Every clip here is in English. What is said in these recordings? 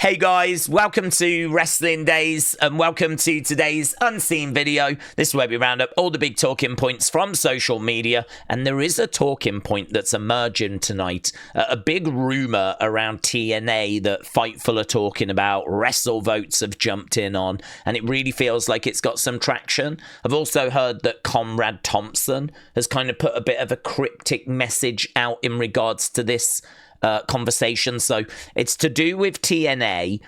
Hey guys, welcome to Wrestling Days and welcome to today's unseen video. This is where we round up all the big talking points from social media, and there is a talking point that's emerging tonight. A big rumour around TNA that Fightful are talking about, WrestleVotes have jumped in on, and it really feels like it's got some traction. I've also heard that Conrad Thompson has kind of put a bit of a cryptic message out in regards to this conversation. So it's to do with TNA.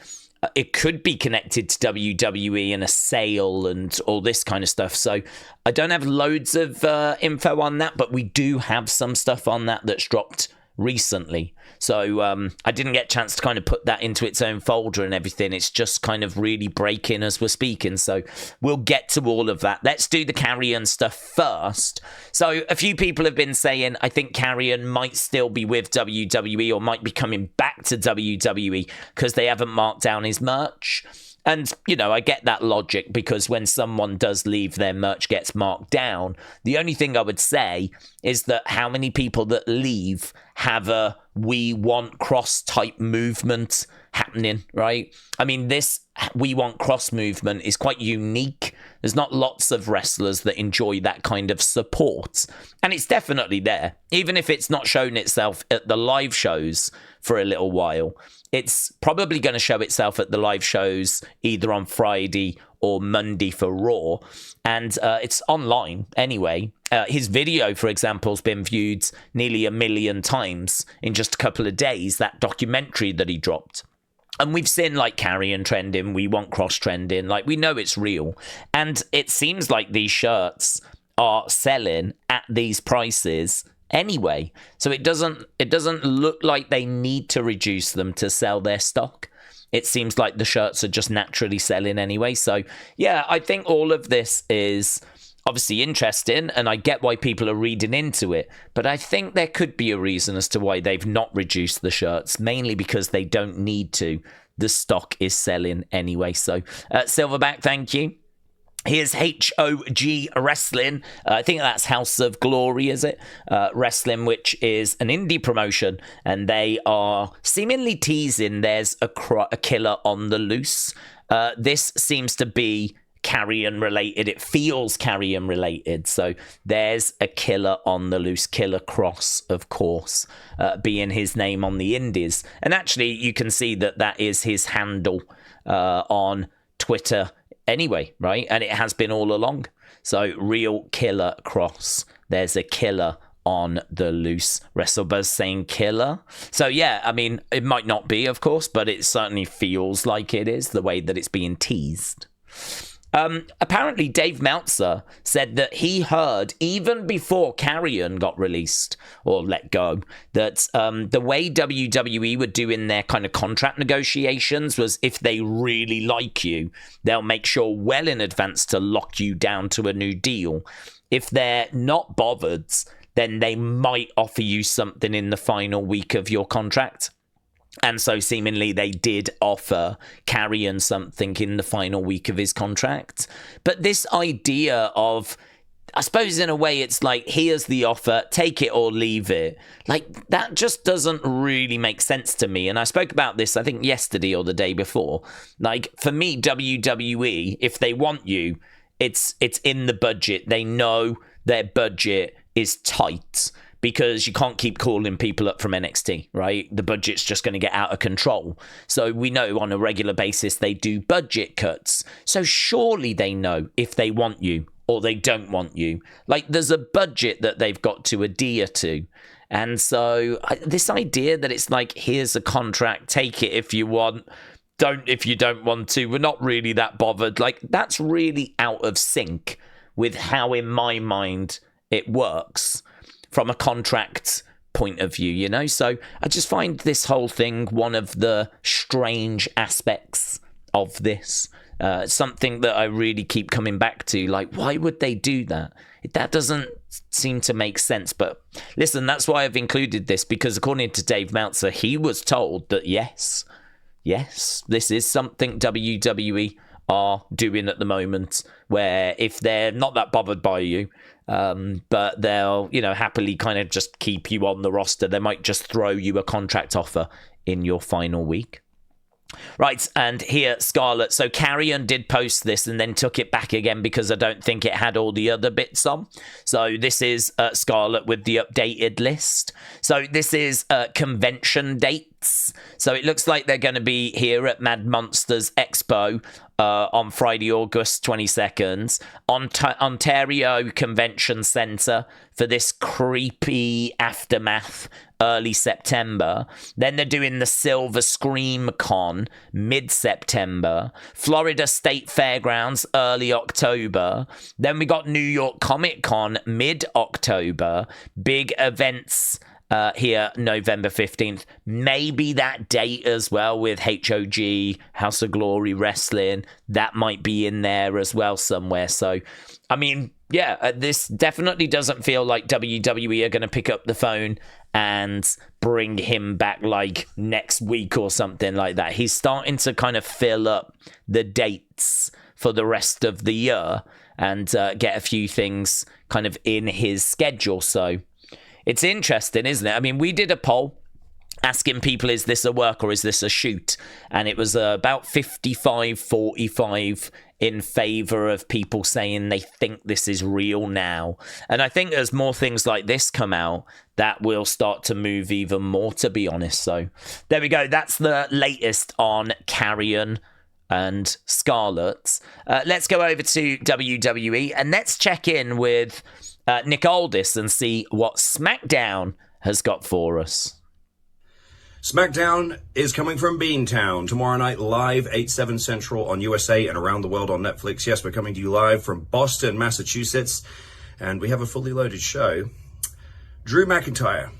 It could be connected to WWE and a sale and all this kind of stuff. So I don't have loads of info on that, but we do have some stuff on that that's dropped recently. So I didn't get a chance to kind of put that into its own folder and everything. It's just kind of really breaking as we're speaking. So we'll get to all of that. Let's do the Karrion stuff first. So a few people have been saying, I think Karrion might still be with WWE or might be coming back to WWE because they haven't marked down his merch. And, you know, I get that logic because when someone does leave, their merch gets marked down. The only thing I would say is that how many people that leave have a we want Kross type movement happening, right? I mean, this we want Kross movement is quite unique. There's not lots of wrestlers that enjoy that kind of support. And it's definitely there. Even if it's not shown itself at the live shows for a little while, it's probably going to show itself at the live shows either on Friday or Monday for Raw. And it's online anyway. His video, for example, has been viewed nearly 1 million times in just a couple of days, that documentary that he dropped. And we've seen like Karrion trending, we want Kross trending, like we know it's real. And it seems like these shirts are selling at these prices anyway. So it doesn't look like they need to reduce them to sell their stock. It seems like the shirts are just naturally selling anyway. So yeah, I think all of this is obviously interesting, and I get why people are reading into it, but I think there could be a reason as to why they've not reduced the shirts, mainly because they don't need to. The stock is selling anyway. So Silverback, thank you. Here's HOG Wrestling. I think that's House of Glory, is it? Wrestling, which is an indie promotion, and they are seemingly teasing there's a killer on the loose. This seems to be Karrion related. It feels Karrion related. So there's a killer on the loose. Killer Kross, of course, being his name on the indies. And actually, you can see that that is his handle on Twitter anyway, right? And it has been all along. So real Killer Kross. There's a killer on the loose. WrestleBuzz saying killer. So yeah, I mean, it might not be, of course, but it certainly feels like it is, the way that it's being teased. Apparently, Dave Meltzer said that he heard, even before Karrion got released or let go, that the way WWE were doing their kind of contract negotiations was if they really like you, they'll make sure well in advance to lock you down to a new deal. If they're not bothered, then they might offer you something in the final week of your contract. And so seemingly they did offer Karrion something in the final week of his contract. But this idea of, I suppose in a way it's like, here's the offer, take it or leave it. Like, that just doesn't really make sense to me. And I spoke about this, I think, yesterday or the day before. Like, for me, WWE, if they want you, it's in the budget. They know their budget is tight, because you can't keep calling people up from NXT, right? The budget's just going to get out of control. So we know on a regular basis they do budget cuts. So surely they know if they want you or they don't want you. Like, there's a budget that they've got to adhere to. And so this idea that it's like, here's a contract, take it if you want, don't if you don't want to, we're not really that bothered. Like, that's really out of sync with how, in my mind, it works from a contract point of view, you know? So I just find this whole thing one of the strange aspects of this. Something that I really keep coming back to. Like, why would they do that? That doesn't seem to make sense. But listen, that's why I've included this, because according to Dave Meltzer, he was told that yes, this is something WWE are doing at the moment, where if they're not that bothered by you, but they'll, you know, happily kind of just keep you on the roster, they might just throw you a contract offer in your final week. Right, and here, Scarlett. So Karrion did post this and then took it back again because I don't think it had all the other bits on. So this is Scarlett with the updated list. So this is convention dates. So it looks like they're going to be here at Mad Monsters Expo on Friday, August 22nd, Ontario Convention Centre for this creepy aftermath early September. Then they're doing the Silver Scream Con mid-September, Florida State Fairgrounds early October. Then we got New York Comic Con mid-October, big events here November 15th, maybe that date as well with HOG, House of Glory Wrestling, that might be in there as well somewhere. So, I mean, yeah, this definitely doesn't feel like WWE are going to pick up the phone and bring him back like next week or something like that. He's starting to kind of fill up the dates for the rest of the year and get a few things kind of in his schedule. So it's interesting, isn't it? I mean, we did a poll asking people, is this a work or is this a shoot? And it was about 55-45 in favor of people saying they think this is real now. And I think as more things like this come out, that will start to move even more, to be honest. So there we go. That's the latest on Karrion and Scarlett. Let's go over to WWE and let's check in with Nick Aldis and see what Smackdown has got for us. Smackdown is coming from Beantown tomorrow night live, 8/7 Central on USA and around the world on Netflix. Yes, we're coming to you live from Boston, Massachusetts, and we have a fully loaded show. Drew McIntyre,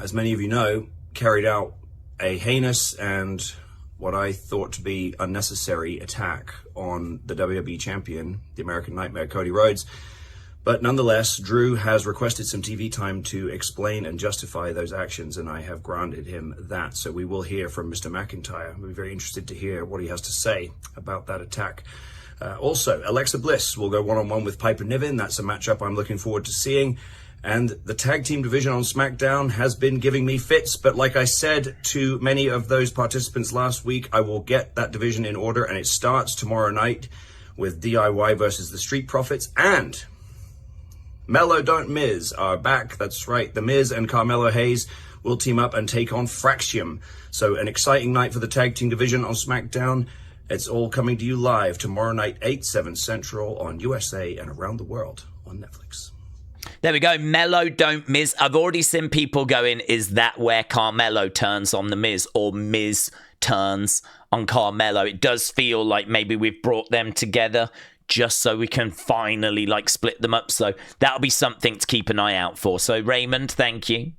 as many of you know, carried out a heinous and what I thought to be unnecessary attack on the WWE champion, the American Nightmare, Cody Rhodes. But nonetheless, Drew has requested some TV time to explain and justify those actions, and I have granted him that. So we will hear from Mr. McIntyre. We'll be very interested to hear what he has to say about that attack. Also, Alexa Bliss will go one-on-one with Piper Niven. That's a matchup I'm looking forward to seeing. And the tag team division on SmackDown has been giving me fits. But like I said to many of those participants last week, I will get that division in order. And it starts tomorrow night with DIY versus the Street Profits. And Mello Don't Miz are back. That's right. The Miz and Carmelo Hayes will team up and take on Fraxium. So an exciting night for the tag team division on SmackDown. It's all coming to you live tomorrow night, 8/7 Central on USA and around the world on Netflix. There we go. Mello Don't Miz. I've already seen people going, is that where Carmelo turns on the Miz or Miz turns on Carmelo? It does feel like maybe we've brought them together just so we can finally like split them up. So that'll be something to keep an eye out for. So Raymond, thank you.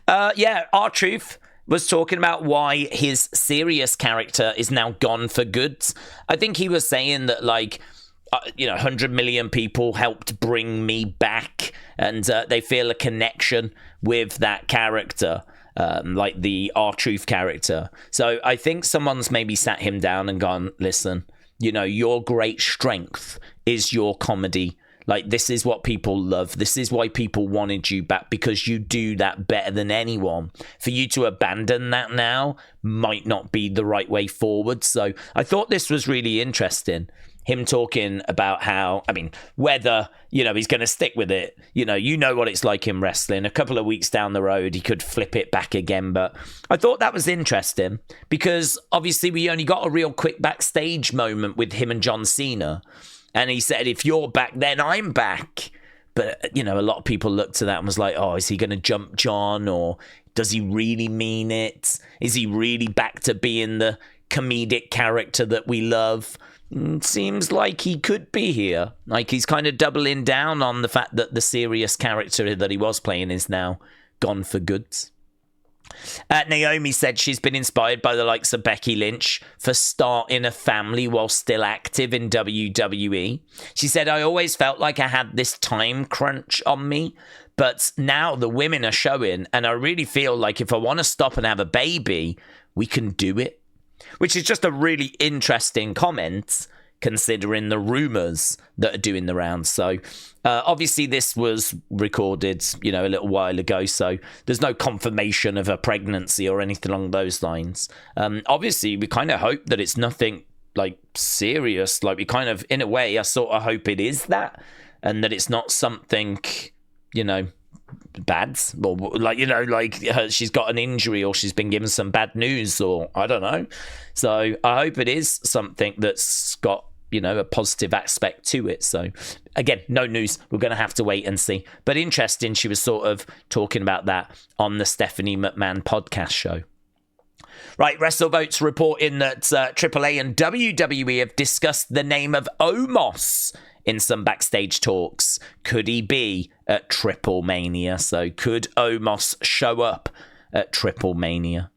R-Truth was talking about why his serious character is now gone for good. I think he was saying that 100 million people helped bring me back and they feel a connection with that character. Like the R-Truth character. So I think someone's maybe sat him down and gone, listen, your great strength is your comedy. Like, this is what people love. This is why people wanted you back, because you do that better than anyone. For you to abandon that now might not be the right way forward. So I thought this was really interesting. Him talking about how, whether, he's going to stick with it. You know what it's like in wrestling. A couple of weeks down the road, he could flip it back again. But I thought that was interesting because obviously we only got a real quick backstage moment with him and John Cena. And he said, if you're back, then I'm back. But, a lot of people looked to that and was like, oh, is he going to jump John? Or does he really mean it? Is he really back to being the comedic character that we love? Seems like he could be here. Like, he's kind of doubling down on the fact that the serious character that he was playing is now gone for good. Naomi said she's been inspired by the likes of Becky Lynch for starting a family while still active in WWE. She said, I always felt like I had this time crunch on me, but now the women are showing, and I really feel like if I want to stop and have a baby, we can do it. Which is just a really interesting comment, considering the rumors that are doing the rounds. So obviously this was recorded, a little while ago, so there's no confirmation of a pregnancy or anything along those lines. Obviously, we kind of hope that it's nothing like serious. Like, we kind of, in a way, I sort of hope it is that, and that it's not something, bad, or she's got an injury or she's been given some bad news, or I don't know. So I hope it is something that's got a positive aspect to it. So again, no news. We're going to have to wait and see. But interesting, she was sort of talking about that on the Stephanie McMahon podcast show. Right, WrestleVote's reporting that AAA and WWE have discussed the name of Omos in some backstage talks. Could he be at Triple Mania? So could Omos show up at Triple Mania?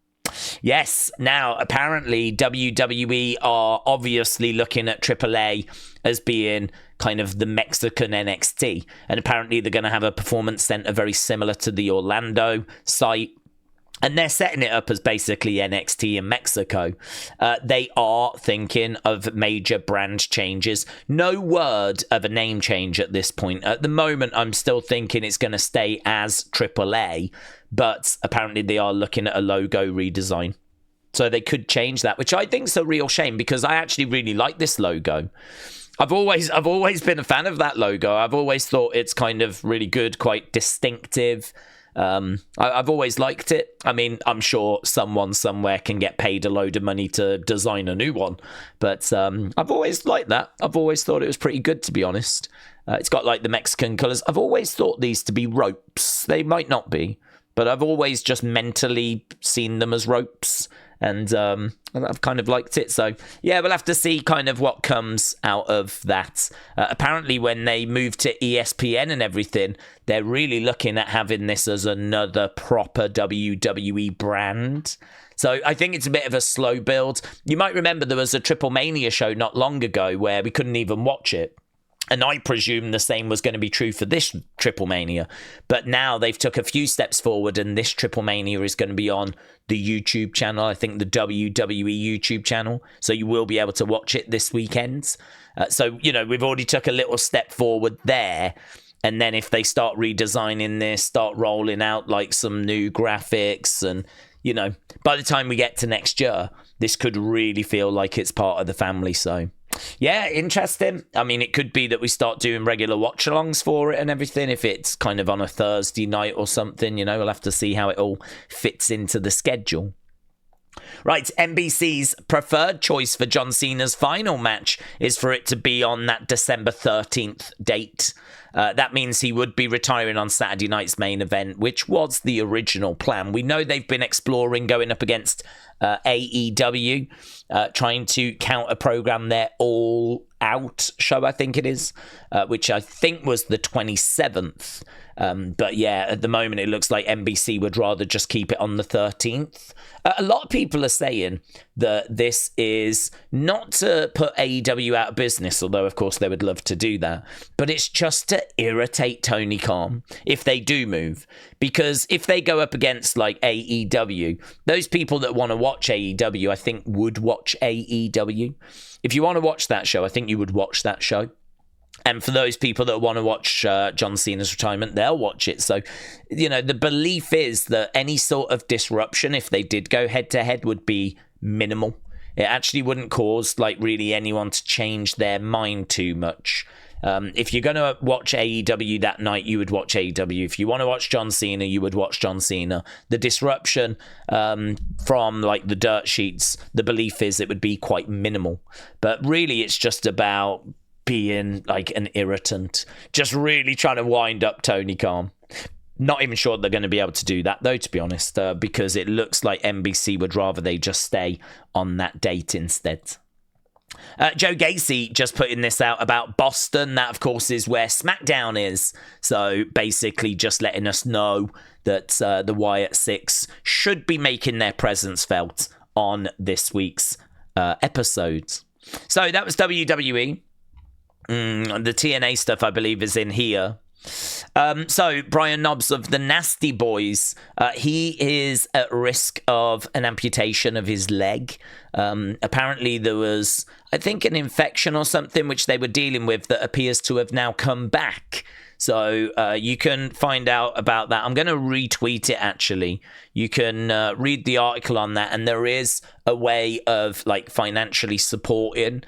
Yes, now apparently WWE are obviously looking at AAA as being kind of the Mexican NXT, and apparently they're going to have a performance center very similar to the Orlando site. And they're setting it up as basically NXT in Mexico. They are thinking of major brand changes. No word of a name change at this point. At the moment, I'm still thinking it's going to stay as AAA, but apparently they are looking at a logo redesign. So they could change that, which I think is a real shame, because I actually really like this logo. I've always been a fan of that logo. I've always thought it's kind of really good, quite distinctive. I've always liked it. I mean, I'm sure someone somewhere can get paid a load of money to design a new one, but I've always liked that. I've always thought it was pretty good, to be honest. It's got like the Mexican colors. I've always thought these to be ropes. They might not be, but I've always just mentally seen them as ropes, and I've kind of liked it. So yeah, we'll have to see kind of what comes out of that. Apparently when they move to ESPN and everything, they're really looking at having this as another proper WWE brand. So I think it's a bit of a slow build. You might remember there was a Triple Mania show not long ago where we couldn't even watch it. And I presume the same was going to be true for this Triple Mania. But now they've took a few steps forward, and this Triple Mania is going to be on the YouTube channel, I think the WWE YouTube channel. So you will be able to watch it this weekend. So, we've already took a little step forward there. And then if they start redesigning this, start rolling out like some new graphics, and, by the time we get to next year, this could really feel like it's part of the family. So yeah, interesting. I mean, it could be that we start doing regular watch-alongs for it and everything, if it's kind of on a Thursday night or something. We'll have to see how it all fits into the schedule. Right, NBC's preferred choice for John Cena's final match is for it to be on that December 13th date. That means he would be retiring on Saturday night's main event, which was the original plan. We know they've been exploring going up against AEW, trying to counter-program their All Out show, I think it is, which I think was the 27th. But yeah, at the moment, it looks like NBC would rather just keep it on the 13th. A lot of people are saying that this is not to put AEW out of business, although, of course, they would love to do that. But it's just to irritate Tony Khan if they do move. Because if they go up against, like, AEW, those people that want to watch AEW, I think, would watch AEW. If you want to watch that show, I think you would watch that show. And for those people that want to watch John Cena's retirement, they'll watch it. So, the belief is that any sort of disruption, if they did go head-to-head, would be minimal. It actually wouldn't cause, like, really anyone to change their mind too much. If you're going to watch AEW that night, you would watch AEW. If you want to watch John Cena, you would watch John Cena. The disruption from, like, the dirt sheets, the belief is it would be quite minimal. But really, it's just about being like an irritant, just really trying to wind up Tony Khan. Not even sure they're going to be able to do that, though, to be honest, because it looks like NBC would rather they just stay on that date instead. Joe Gacy just putting this out about Boston. That, of course, is where Smackdown is. So basically just letting us know that the Wyatt Sicks should be making their presence felt on this week's episode. So that was WWE. The TNA stuff, I believe, is in here. So Brian Knobbs of the Nasty Boys, he is at risk of an amputation of his leg. Apparently there was, I think, an infection or something which they were dealing with that appears to have now come back. So you can find out about that. I'm going to retweet it, actually. You can read the article on that, and there is a way of like financially supporting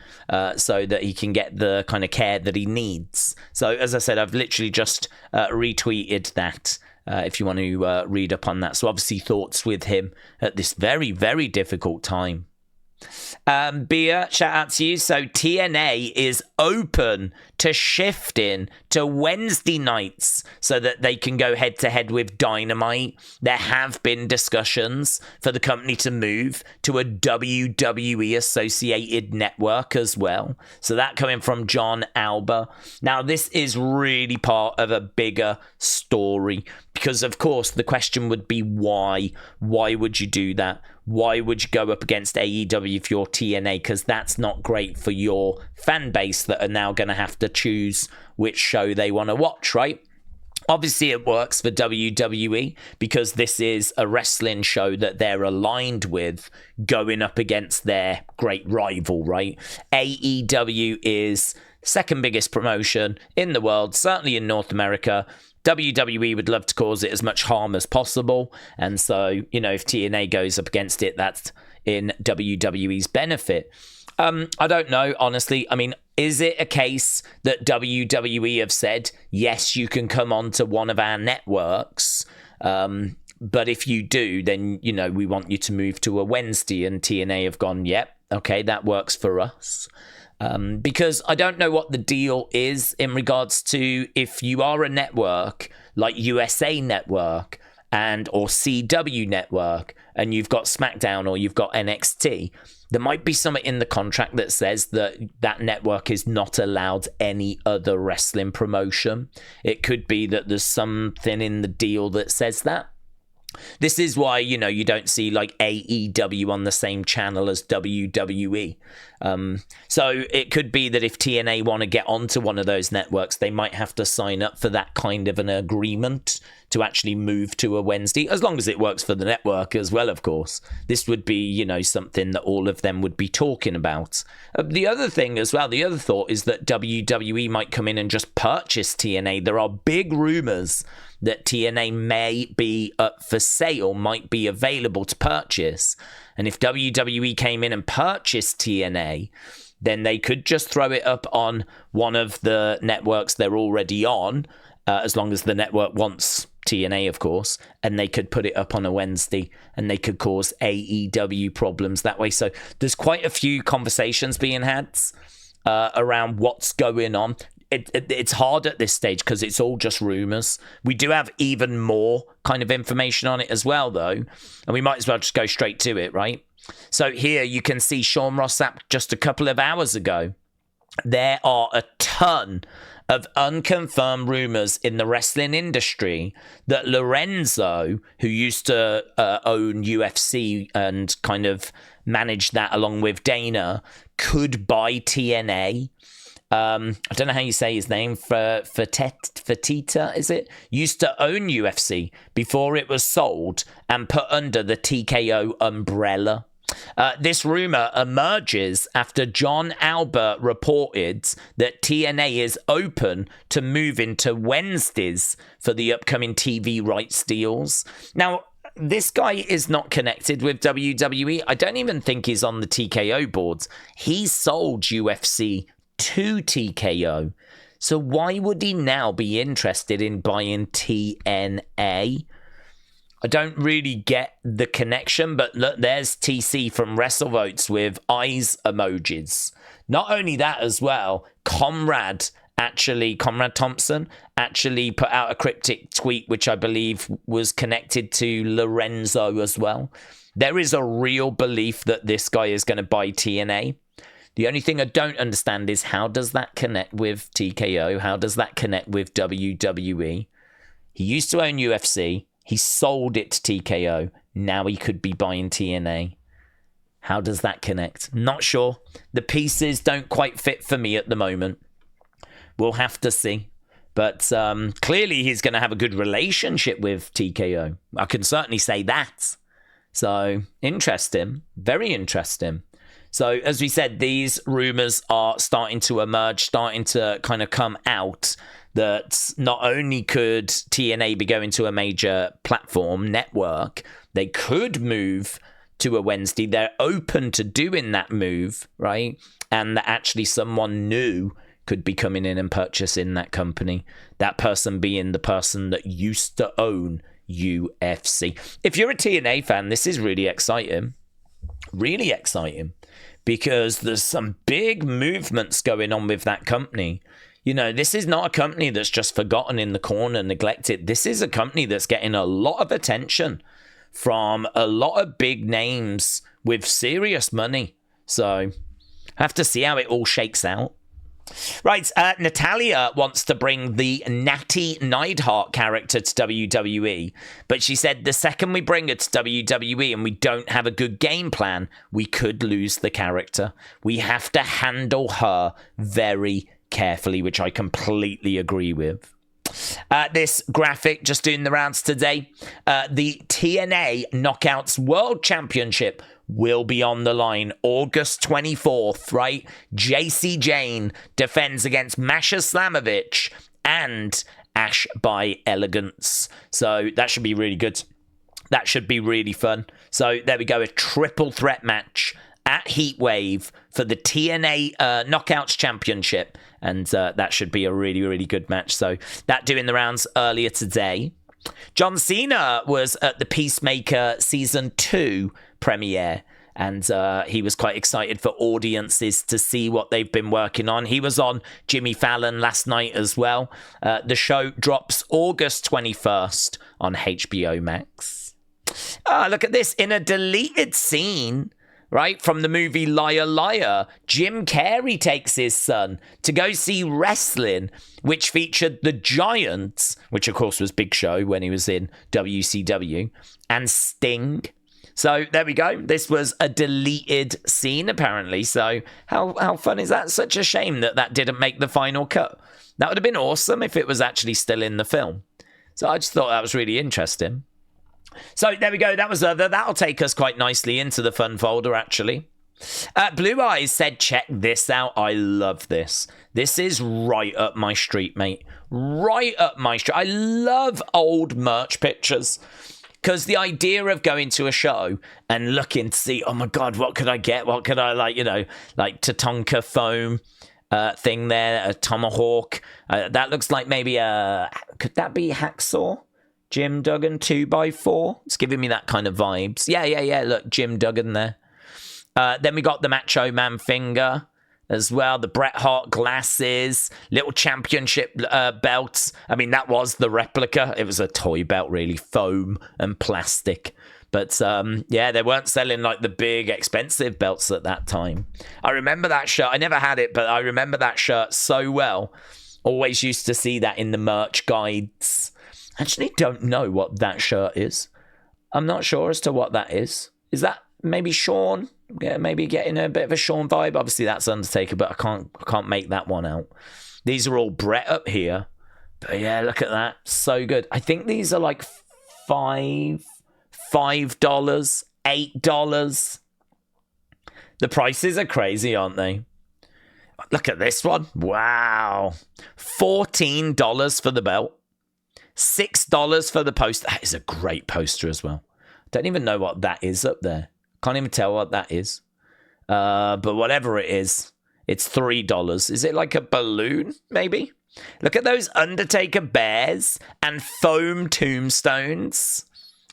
so that he can get the kind of care that he needs. So as I said, I've literally just retweeted that if you want to read up on that. So obviously thoughts with him at this very, very difficult time. Bia, shout out to you. So TNA is open to shifting to Wednesday nights so that they can go head to head with Dynamite. There have been discussions for the company to move to a WWE associated network as well. So that coming from John Alba. Now this is really part of a bigger story because of course the question would be why? Why would you do that? Why would you go up against AEW if you're TNA? Because that's not great for your fan base that are now going to have to choose which show they want to watch, right? Obviously, it works for WWE because this is a wrestling show that they're aligned with going up against their great rival, right? AEW is second biggest promotion in the world, certainly in North America. WWE would love to cause it as much harm as possible. And so, you know, if TNA goes up against it, that's in WWE's benefit. I don't know, honestly. I mean, is it a case that WWE have said, yes, you can come onto one of our networks, but if you do, then, you know, we want you to move to a Wednesday, and TNA have gone, yep, okay, that works for us. Because I don't know what the deal is in regards to if you are a network like USA Network or CW Network and you've got Smackdown or you've got NXT, there might be something in the contract that says that that network is not allowed any other wrestling promotion. It could be that there's something in the deal that says that. This is why, you know, you don't see like AEW on the same channel as WWE. So it could be that if TNA want to get onto one of those networks, they might have to sign up for that kind of an agreement to actually move to a Wednesday, as long as it works for the network as well, of course. This would be, you know, something that all of them would be talking about. The other thing as well, the other thought is that WWE might come in and just purchase TNA. There are big rumors that TNA may be up for sale, might be available to purchase. And if WWE came in and purchased TNA, then they could just throw it up on one of the networks they're already on, as long as the network wants TNA, of course, and they could put it up on a Wednesday and they could cause AEW problems that way. So there's quite a few conversations being had around what's going on. It's hard at this stage because it's all just rumors. We do have even more kind of information on it as well, though, and we might as well just go straight to it, right? So here you can see Sean Ross Sapp just a couple of hours ago. There are a ton of unconfirmed rumors in the wrestling industry that Lorenzo, who used to own UFC and kind of manage that along with Dana, could buy TNA. I don't know how you say his name, Fertitta, is it? Used to own UFC before it was sold and put under the TKO umbrella. This rumor emerges after John Alba reported that TNA is open to moving to Wednesdays for the upcoming TV rights deals. Now, this guy is not connected with WWE. I don't even think he's on the TKO boards. He sold UFC to TKO. So why would he now be interested in buying TNA? I don't really get the connection, but look, there's TC from WrestleVotes with eyes emojis. Not only that as well, Conrad Thompson actually put out a cryptic tweet, which I believe was connected to Lorenzo as well. There is a real belief that this guy is going to buy TNA. The only thing I don't understand is how does that connect with TKO? How does that connect with WWE? He used to own UFC. He sold it to TKO. Now he could be buying TNA. How does that connect? Not sure. The pieces don't quite fit for me at the moment. We'll have to see. But clearly he's going to have a good relationship with TKO. I can certainly say that. So, interesting. Very interesting. So, as we said, these rumors are starting to emerge, starting to kind of come out that not only could TNA be going to a major platform network, they could move to a Wednesday. They're open to doing that move, right? And that actually someone new could be coming in and purchasing that company. That person being the person that used to own UFC. If you're a TNA fan, this is really exciting. Really exciting. Because there's some big movements going on with that company. You know, this is not a company that's just forgotten in the corner, neglected. This is a company that's getting a lot of attention from a lot of big names with serious money. So, have to see how it all shakes out. Right, Natalya wants to bring the Nattie Neidhart character to WWE, but she said the second we bring her to WWE and we don't have a good game plan, we could lose the character. We have to handle her very carefully, which I completely agree with. This graphic just doing the rounds today. The TNA Knockouts World Championship will be on the line August 24th, right? JC Jane defends against Masha Slamovich and Ash by Elegance. So that should be really good. That should be really fun. So there we go, a triple threat match at Heatwave for the TNA Knockouts Championship. And that should be a really, really good match. So that doing the rounds earlier today. John Cena was at the Peacemaker Season 2 premiere. And he was quite excited for audiences to see what they've been working on. He was on Jimmy Fallon last night as well. The show drops August 21st on HBO Max. Look at this. In a deleted scene, right, from the movie Liar Liar, Jim Carrey takes his son to go see wrestling, which featured The Giant, which of course was Big Show when he was in WCW, and Sting. So there we go. This was a deleted scene, apparently. So how fun is that? Such a shame that that didn't make the final cut. That would have been awesome if it was actually still in the film. So I just thought that was really interesting. So there we go. That was that'll take us quite nicely into the fun folder, actually. Blue Eyes said, check this out. I love this. This is right up my street, mate. Right up my street. I love old merch pictures. Because the idea of going to a show and looking to see, oh my God, what could I get? What could I like Tatanka foam thing there, a tomahawk. That looks like maybe could that be Hacksaw? Jim Duggan 2x4? It's giving me that kind of vibes. Yeah. Look, Jim Duggan there. Then we got the Macho Man finger as well. The Bret Hart glasses, little championship belts. I mean, that was the replica. It was a toy belt, really, foam and plastic. But yeah, they weren't selling like the big expensive belts at that time. I remember that shirt. I never had it, but I remember that shirt so well. Always used to see that in the merch guides. Actually don't know what that shirt is. I'm not sure as to what that is. Is that maybe Shawn? Yeah, maybe getting a bit of a Shawn vibe. Obviously that's Undertaker, but I can't make that one out. These are all Brett up here. But yeah, look at that. So good. I think these are like $5, $8. The prices are crazy, aren't they? Look at this one. Wow. $14 for the belt. $6 for the poster. That is a great poster as well. Don't even know what that is up there. Can't even tell what that is. But whatever it is, it's $3. Is it like a balloon, maybe? Look at those Undertaker bears and foam tombstones.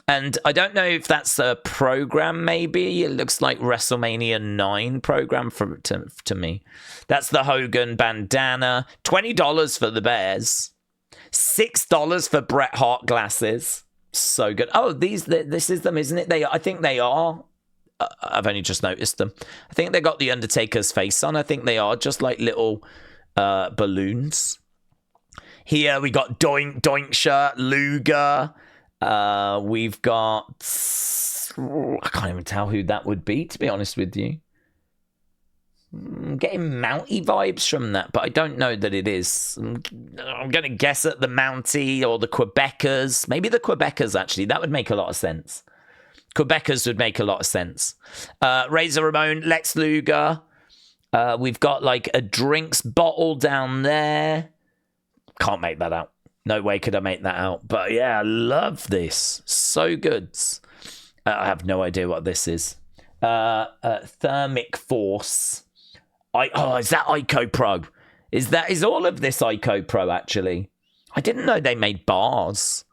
And I don't know if that's a program, maybe. It looks like WrestleMania 9 program to me. That's the Hogan bandana. $20 for the bears. $6 for Bret Hart glasses. So good. Oh, this is them, isn't it? I think they are. I've only just noticed them. I think they got the Undertaker's face on. I think they are just like little balloons. Here we got Doink Doink shirt, Luger. We've got... I can't even tell who that would be, to be honest with you. I'm getting Mountie vibes from that, but I don't know that it is. I'm going to guess at the Mountie or the Quebecers. Maybe the Quebecers, actually. That would make a lot of sense. Quebecers would make a lot of sense. Razor Ramon, Lex Luger. We've got like a drinks bottle down there. Can't make that out. No way could I make that out. But yeah, I love this. So good. I have no idea what this is. Thermic Force. Is that Ico Pro? Is all of this Ico Pro, actually? I didn't know they made bars.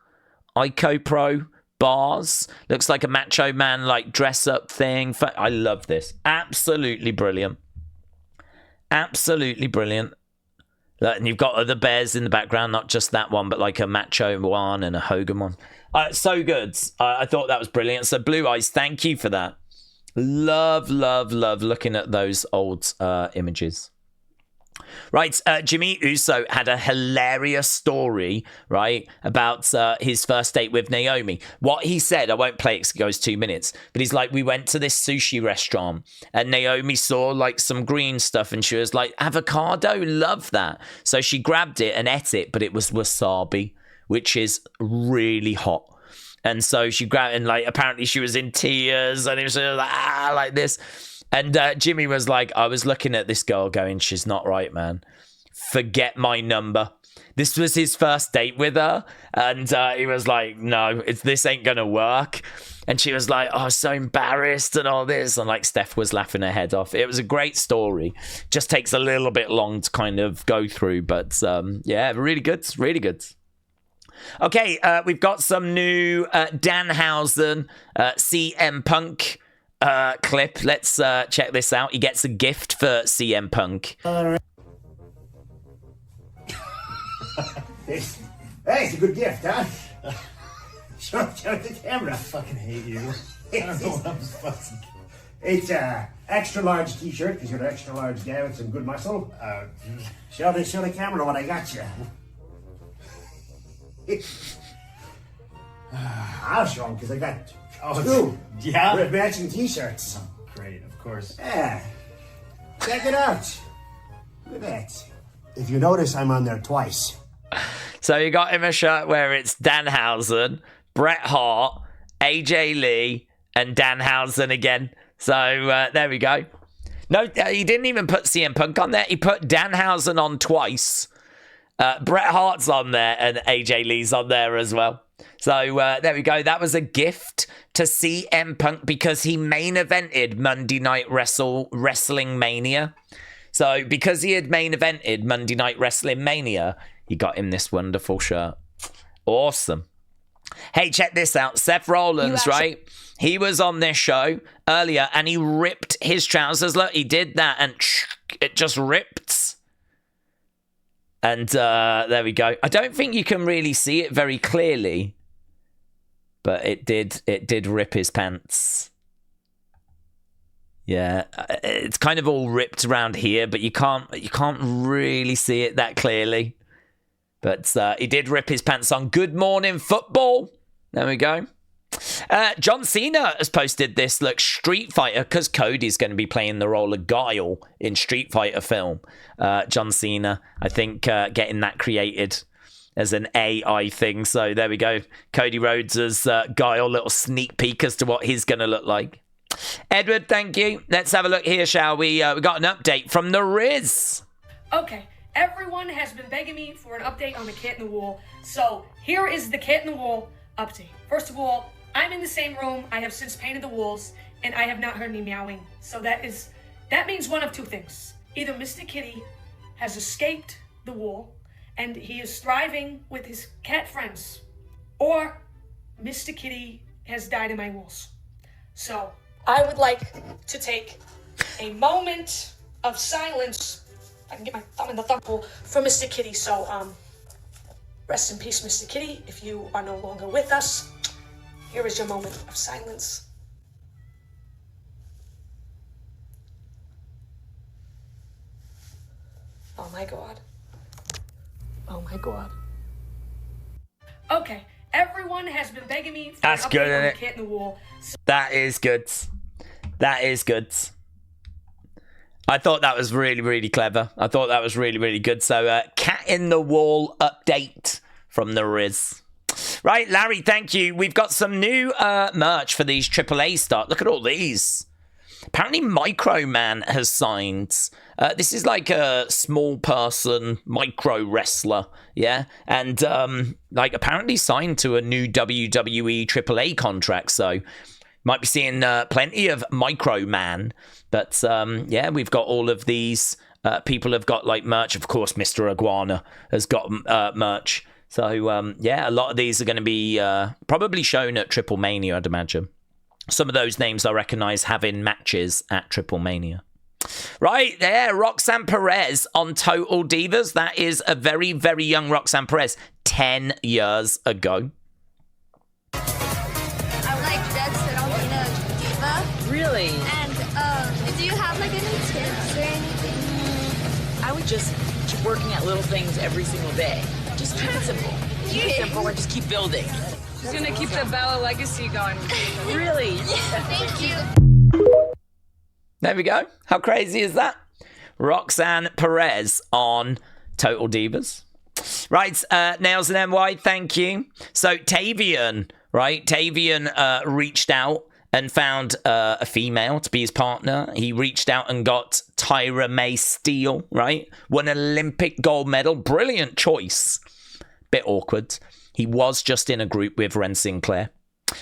Ico Pro bars. Looks like a Macho Man like dress up thing. I love this. Absolutely brilliant. Absolutely brilliant. And you've got other bears in the background, not just that one, but like a Macho one and a Hogan one. So good. I thought that was brilliant. So Blue Eyes, thank you for that. Love looking at those old images. Right, Jimmy Uso had a hilarious story, right, about his first date with Naomi. What he said, I won't play it because it goes 2 minutes, but he's like, we went to this sushi restaurant and Naomi saw like some green stuff and she was like, avocado, love that. So she grabbed it and ate it, but it was wasabi, which is really hot. And so she grabbed, and like apparently she was in tears, and it was like this. And Jimmy was like, I was looking at this girl going, she's not right, man. Forget my number. This was his first date with her, and he was like, no, this ain't gonna work. And she was like, oh, so embarrassed and all this, and like Steph was laughing her head off. It was a great story. Just takes a little bit long to kind of go through, but yeah, really good, really good. Okay, we've got some new Danhausen CM Punk clip. Let's check this out. He gets a gift for CM Punk. Hey, it's a good gift, huh? Show it the camera. I fucking hate you. I don't know what I'm supposed to. It's a extra large t-shirt because you're an extra large guy with some good muscle. Show the camera what I got you. I'll show them because I got two matching t-shirts. Oh, great, of course. Yeah. Check it out. Look at that. If you notice, I'm on there twice. So you got him a shirt where it's Danhausen, Bret Hart, AJ Lee, and Danhausen again. So there we go. No, he didn't even put CM Punk on there. He put Danhausen on twice. Bret Hart's on there and AJ Lee's on there as well. So there we go. That was a gift to CM Punk because he main evented Monday Night Wrestling Mania. So because he had main evented Monday Night Wrestling Mania, he got him this wonderful shirt. Awesome. Hey, check this out. Seth Rollins, right? He was on this show earlier and he ripped his trousers. Look, he did that and it just ripped. And there we go. I don't think you can really see it very clearly, but it did rip his pants. Yeah, it's kind of all ripped around here, but you can't really see it that clearly. But he did rip his pants on Good Morning Football. There we go. John Cena has posted this, look, Street Fighter, because Cody's going to be playing the role of Guile in Street Fighter film. John Cena, I think, getting that created as an AI thing. So there we go. Cody Rhodes as Guile, little sneak peek as to what he's going to look like. Edward, thank you. Let's have a look here, shall we? We got an update from the Riz. Okay, everyone has been begging me for an update on the Cat in the Wall. So here is the Cat in the Wall update. First of all, I'm in the same room. I have since painted the walls, and I have not heard any meowing. So that means one of two things. Either Mr. Kitty has escaped the wall, and he is thriving with his cat friends, or Mr. Kitty has died in my walls. So I would like to take a moment of silence. I can get my thumb in the thumb hole for Mr. Kitty. So rest in peace, Mr. Kitty. If you are no longer with us, here is your moment of silence. Oh my God. Oh my God. Okay, everyone has been begging me for an update on the Cat in the Wall. That is good. That is good. I thought that was really, really clever. I thought that was really, really good. So, cat in the wall update from the Riz. Right, Larry, thank you. We've got some new merch for these AAA start. Look at all these. Apparently, Micro Man has signed. This is like a small person micro wrestler, yeah? And, apparently signed to a new WWE AAA contract. So, might be seeing plenty of Micro Man. But, yeah, we've got all of these. People have got, like, merch. Of course, Mr. Iguana has got merch. So, yeah, a lot of these are going to be probably shown at Triple Mania, I'd imagine. Some of those names I recognise having matches at Triple Mania. Right there, Roxanne Perez on Total Divas. That is a very, very young Roxanne Perez, 10 years ago. I would like Dead Set on being a diva. Really? And do you have like any tips or anything? I would just keep working at little things every single day. Just keep it simple. Keep it simple and just keep building. She's gonna keep the Bella legacy going. Really? Thank you. There we go. How crazy is that? Roxanne Perez on Total Divas. Right, Nails and NY, thank you. So Tavian, right? Tavian reached out and found a female to be his partner. He reached out and got Tyra May Steele, right? Won an Olympic gold medal. Brilliant choice. Bit awkward. He was just in a group with Ren Sinclair.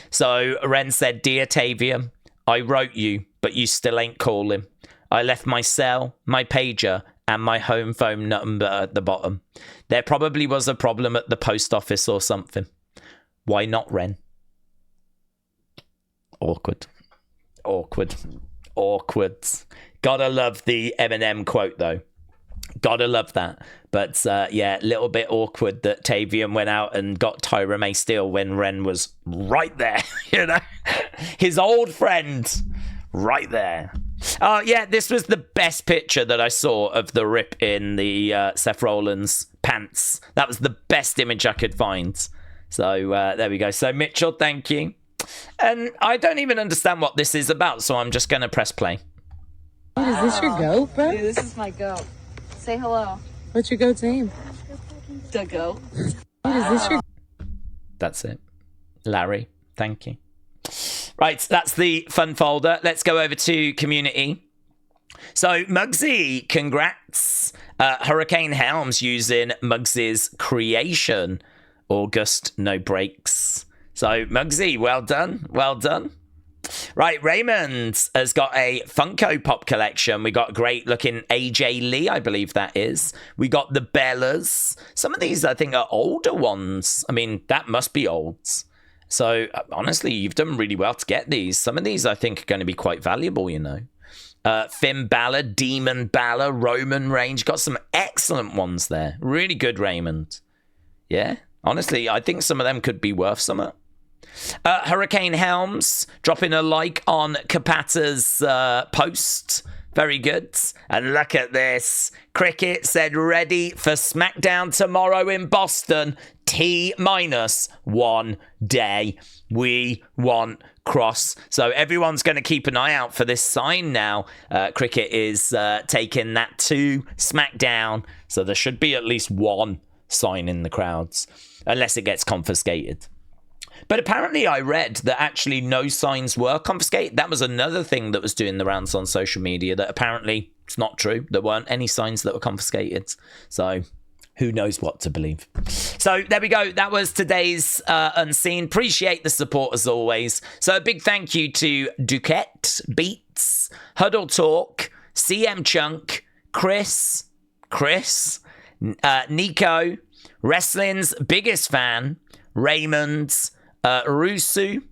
So Ren said, Dear Tavian, I wrote you, but you still ain't calling. I left my cell, my pager, and my home phone number at the bottom. There probably was a problem at the post office or something. Why not, Ren? Awkward. Gotta love the Eminem quote, though. Gotta love that. But, yeah, a little bit awkward that Tavian went out and got Tyra May Steele when Ren was right there, you know? His old friend, right there. Oh, yeah, this was the best picture that I saw of the rip in the Seth Rollins pants. That was the best image I could find. So, there we go. So, Mitchell, thank you. And I don't even understand what this is about, so I'm just going to press play. Is this your goat, bro? Dude, this is my goat. Say hello. What's your goat's name? The goat. Is this your... That's it. Larry, thank you. Right, that's the fun folder. Let's go over to community. So, Muggsy, congrats. Hurricane Helms using Muggsy's creation. August, no breaks. So, Muggsy, well done. Well done. Right, Raymond has got a Funko Pop collection. We got a great looking AJ Lee, I believe that is. We got the Bellas. Some of these, I think, are older ones. I mean, that must be olds. So, honestly, you've done really well to get these. Some of these, I think, are going to be quite valuable, you know. Finn Balor, Demon Balor, Roman Reigns. Got some excellent ones there. Really good, Raymond. Yeah, honestly, I think some of them could be worth something. Hurricane Helms dropping a like on Kapata's post. Very good. And look at this. Cricket said ready for Smackdown tomorrow in Boston. T-1 day. We want Kross. So everyone's going to keep an eye out for this sign now. Cricket is taking that to Smackdown. So there should be at least one sign in the crowds. Unless it gets confiscated. But apparently I read that actually no signs were confiscated. That was another thing that was doing the rounds on social media, that apparently it's not true. There weren't any signs that were confiscated. So who knows what to believe. So there we go. That was today's Unseen. Appreciate the support as always. So a big thank you to Duquette, Beats, Huddle Talk, CM Chunk, Chris, Nico, Wrestling's biggest fan, Raymond, Rusu,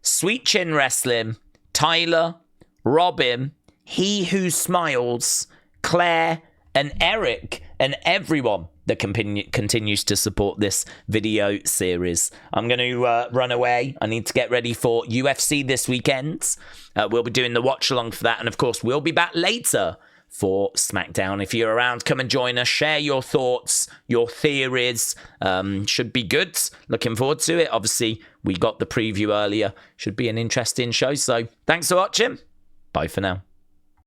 Sweet Chin Wrestling, Tyler, Robin, He Who Smiles, Claire, and Eric, and everyone that continues to support this video series. I'm going to run away. I need to get ready for UFC this weekend. We'll be doing the watch along for that, and of course, we'll be back later for Smackdown. If you're around, come and join us. Share your thoughts, your theories. Should be good. Looking forward to it. Obviously, we got the preview earlier. Should be an interesting show. So thanks for watching. Bye for now.